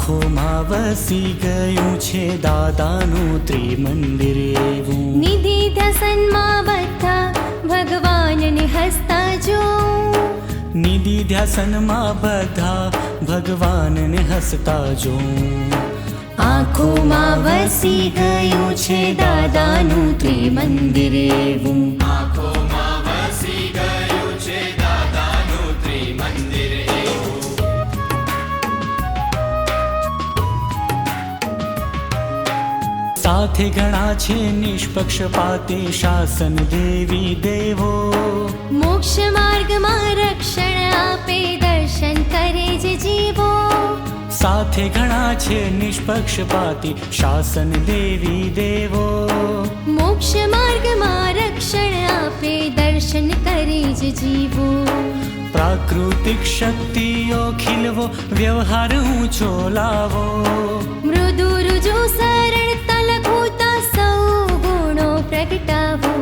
આંખોમાં વસી ગયું છે દાદાનું ત્રિમંદિર એવું. નિધિ ધ્યાસનમાં બધા ભગવાનને હસતા જો. નિધિ ધ્યાસનમાં બધા ભગવાનને હસતા જો. આંખોમાં વસી ગયું છે દાદાનું ત્રિમંદિર એવું. આંખોમાં વસી ગયું છે દાદાનું ત્રિમંદિર એવું. સાથે ઘણા છે નિષ્પક્ષપાતી શાસન દેવી દેવો. મોક્ષ માર્ગમાં રક્ષણ આપે દર્શન કરે જે જીવો. સાથે ઘણા છે નિષ્પક્ષપાતી શાસન દેવી દેવો. મોક્ષ માર્ગમાં રક્ષણ આપે દર્શન કરે જે જીવો. પ્રાકૃતિક શક્તિઓ ખીલવો વ્યવહાર ઊંચો લાવો. મૃદુ રુજુ સરળતા લઘુતા સૌ ગુણો પ્રગટાવો.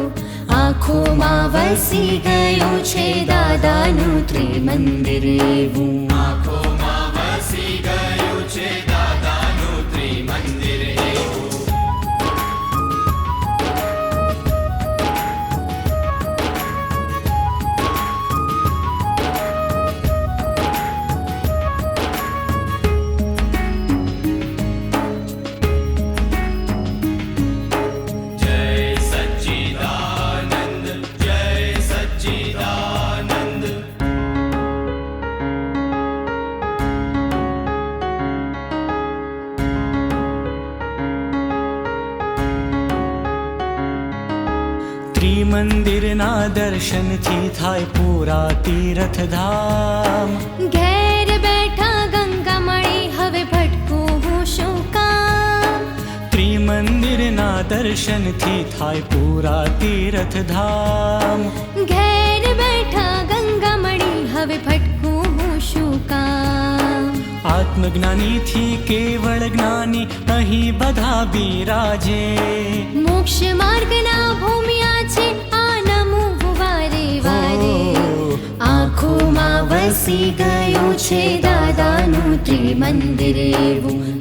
આંખોમાં વસી ગયું છે દાદાનું ત્રિમંદિર એવું. આંખોમાં વસી ગયું છે દાદાનું ત્રિમંદિર એવું. જય સચ્ચિદાનંદ જય સચ્ચિદાનંદ. ત્રિમંદિરના દર્શનથી થાય પૂરા તીર્થધામ. ઘેર બેઠા ગંગા મળી હવે ભટકું હું શું કામ. ત્રિમંદિરના દર્શનથી થાય પૂરા તીર્થધામ. ઘેર બેઠા ગંગા મળી હવે ભટકું હું શું કામ. આત્મજ્ઞાનીથી કેવળ જ્ઞાની અહીં બધા બિરાજે. મોક્ષ માર્ગના ભૂમિયા છે આ નમું વારે વારે. આંખોમાં વસી ગયું છે દાદાનું ત્રિમંદિર એવું.